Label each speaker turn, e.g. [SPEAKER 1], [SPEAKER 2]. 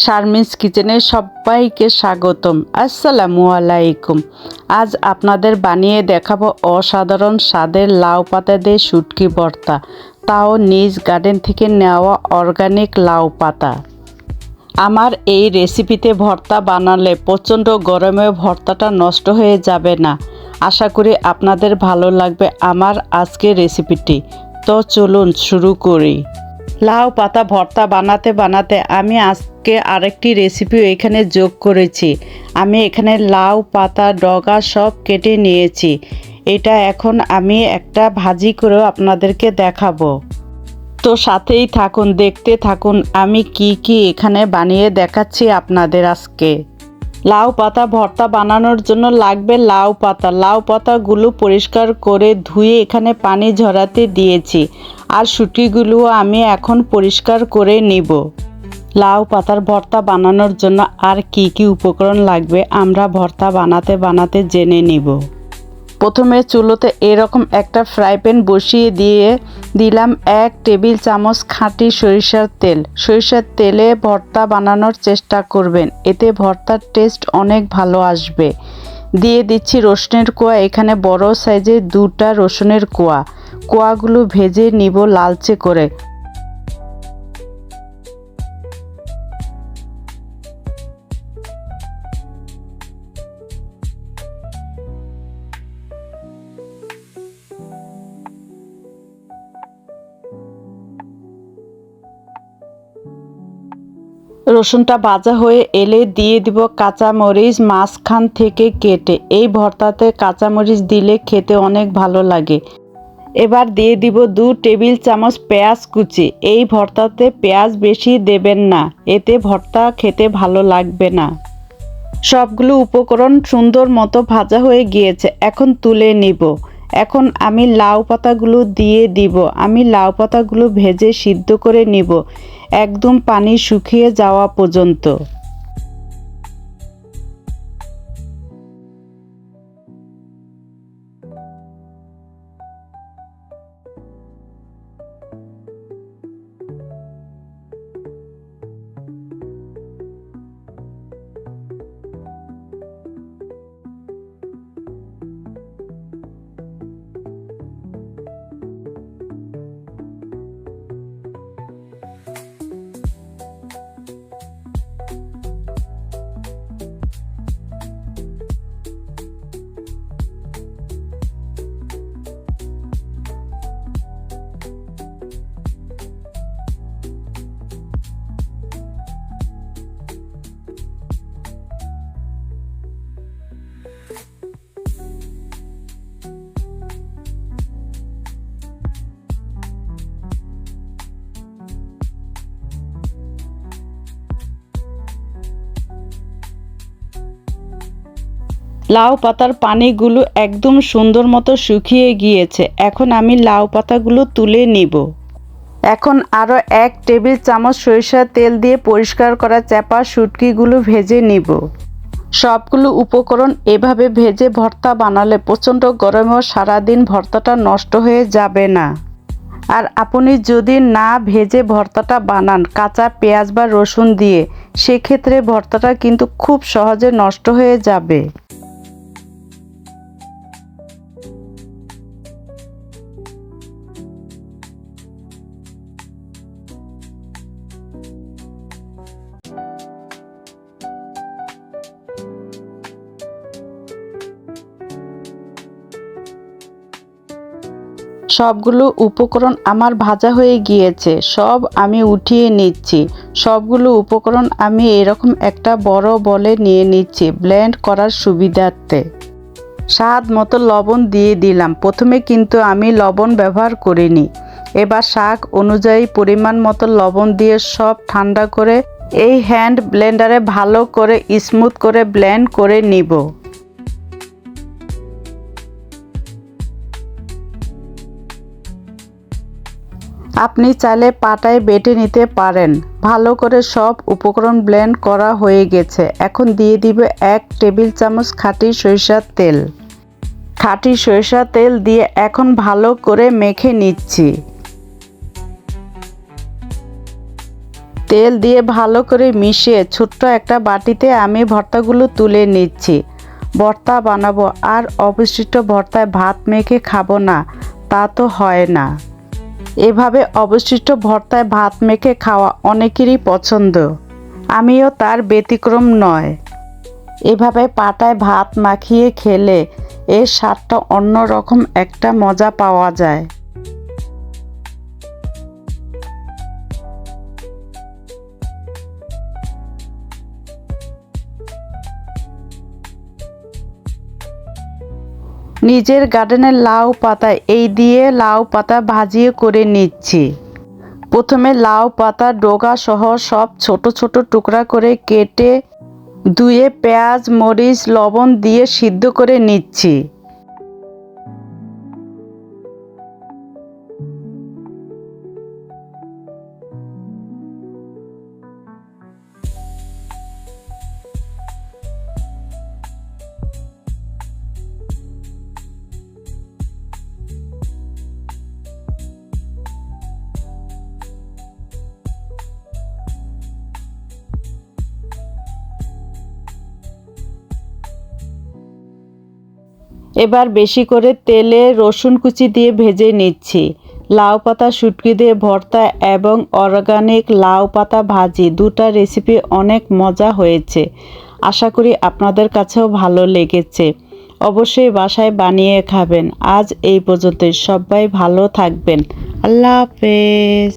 [SPEAKER 1] শারমিনস কিচেনে সবাইকে স্বাগতম। আসসালামু আলাইকুম। আজ আপনাদের বানিয়ে দেখাবো অসাধারণ স্বাদের লাউ পাতা দিয়ে শুটকি ভর্তা, তাও নিজ গার্ডেন থেকে নেওয়া অর্গানিক লাউ পাতা। আমার এই রেসিপিতে ভর্তা বানালে প্রচণ্ড গরমে ভর্তাটা নষ্ট হয়ে যাবে না। আশা করি আপনাদের ভালো লাগবে আমার আজকের রেসিপিটি। তো চলুন শুরু করি। লাউ পাতা ভর্তা বানাতে বানাতে আমি আজকে আরেকটি রেসিপিও এখানে যোগ করেছি। আমি এখানে লাউ পাতা ডগা সব কেটে নিয়েছি। এটা এখন আমি একটা ভাজি করেও আপনাদেরকে দেখাবো। তো সাথেই থাকুন, দেখতে থাকুন আমি কি এখানে বানিয়ে দেখাচ্ছি আপনাদের আজকে। লাউ পাতা ভর্তা বানানোর জন্য লাগবে লাউ পাতা। লাউ পাতাগুলো পরিষ্কার করে ধুয়ে এখানে পানি ঝরাতে দিয়েছি। আর শুটকিগুলোও আমি এখন পরিষ্কার করে নিব। লাউ পাতার ভর্তা বানানোর জন্য আর কি উপকরণ লাগবে আমরা ভর্তা বানাতে বানাতে জেনে নিব। প্রথমে চুলোতে এরকম একটা ফ্রাই প্যান বসিয়ে দিয়ে দিলাম 1 টেবিল চামচ খাঁটি সরিষার তেল। সরিষার তেলে ভর্তা বানানোর চেষ্টা করবেন, এতে ভর্তার টেস্ট অনেক ভালো আসবে। দিয়ে দিচ্ছি রসুনের কোয়া। এখানে বড় সাইজের 2টা রসুনের কোয়া। কোয়াগুলো ভেজে নিব লালচে করে। রসুনটা ভাজা হয়ে এলে দিয়ে দিব কাঁচামরিচ মাঝখান থেকে কেটে। এই ভর্তাতে কাঁচামরিচ দিলে খেতে অনেক ভালো লাগে। এবার দিয়ে দিব 2 টেবিল চামচ পেঁয়াজ কুচি। এই ভর্তাতে পেঁয়াজ বেশি দেবেন না, এতে ভর্তা খেতে ভালো লাগবে না। সবগুলো উপকরণ সুন্দর মতো ভাজা হয়ে গিয়েছে, এখন তুলে নিব। এখন আমি লাউ পাতাগুলো দিয়ে দিব। আমি লাউ পাতাগুলো ভেজে সিদ্ধ করে নিব একদম পানি শুকিয়ে যাওয়া পর্যন্ত। লাউ পাতার পানিগুলো একদম সুন্দর মতো শুকিয়ে গিয়েছে। এখন আমি লাউ পাতাগুলো তুলে নিব। এখন আরও 1 টেবিল চামচ সরিষার তেল দিয়ে পরিষ্কার করা চাপা শুটকিগুলো ভেজে নিব। সবগুলো উপকরণ এভাবে ভেজে ভর্তা বানালে প্রচণ্ড গরমেও সারাদিন ভর্তাটা নষ্ট হয়ে যাবে না। আর আপনি যদি না ভেজে ভর্তাটা বানান কাঁচা পেঁয়াজ বা রসুন দিয়ে, সেক্ষেত্রে ভর্তাটা কিন্তু খুব সহজে নষ্ট হয়ে যাবে। সবগুলো উপকরণ আমার ভাজা হয়ে গিয়েছে, সব আমি উঠিয়ে নিচ্ছি। সবগুলো উপকরণ আমি এরকম একটা বড় বলে নিয়ে নিচ্ছি ব্লেন্ড করার সুবিধার্থে। স্বাদ মতো লবণ দিয়ে দিলাম। প্রথমে কিন্তু আমি লবণ ব্যবহার করিনি। এবার শাক অনুযায়ী পরিমাণ মতো লবণ দিয়ে সব ঠান্ডা করে এই হ্যান্ড ব্লেন্ডারে ভালো করে স্মুথ করে ব্লেন্ড করে নিব। আপনি চাইলে পাটায় বেটে নিতে পারেন। ভালো করে সব উপকরণ ব্লেন্ড করা হয়ে গেছে। এখন দিয়ে দিব 1 টেবিল চামচ খাঁটি সরিষার তেল। খাঁটি সরিষার তেল দিয়ে এখন ভালো করে মেখে নিচ্ছি। তেল দিয়ে ভালো করে মিশিয়ে ছোট্ট একটা বাটিতে আমি ভর্তাগুলো তুলে নিচ্ছি। ভর্তা বানাবো আর অবশিষ্ট ভর্তায় ভাত মেখে খাবো না, তা তো হয় না। এভাবে অবশিষ্ট ভর্তায় ভাত মেখে খাওয়া অনেকেরই পছন্দ, আমিও তার ব্যতিক্রম নয়। এভাবে পাটায় ভাত মাখিয়ে খেলে এর স্বাদটা অন্যরকম একটা মজা পাওয়া যায়। নিজের গার্ডেনের লাউ পাতা এই দিয়ে লাউ পাতা ভাজিয়ে করে নিচ্ছি। প্রথমে লাউ পাতা ডগা সহ সব ছোট ছোট টুকরা করে কেটে ধুয়ে পেঁয়াজ মরিচ লবণ দিয়ে সিদ্ধ করে নিচ্ছি। এবার বেশি করে তেলে রসুন কুচি দিয়ে ভেজে নিচ্ছি। লাউ পাতা শুটকি দিয়ে ভর্তা এবং অর্গানিক লাউ পাতা ভাজি দুটা রেসিপি অনেক মজা হয়েছে। আশা করি আপনাদের কাছেও ভালো লেগেছে। অবশ্যই বাসায় বানিয়ে খাবেন। আজ এই পর্যন্তই। সবাই ভালো থাকবেন। আল্লাহ হাফেজ।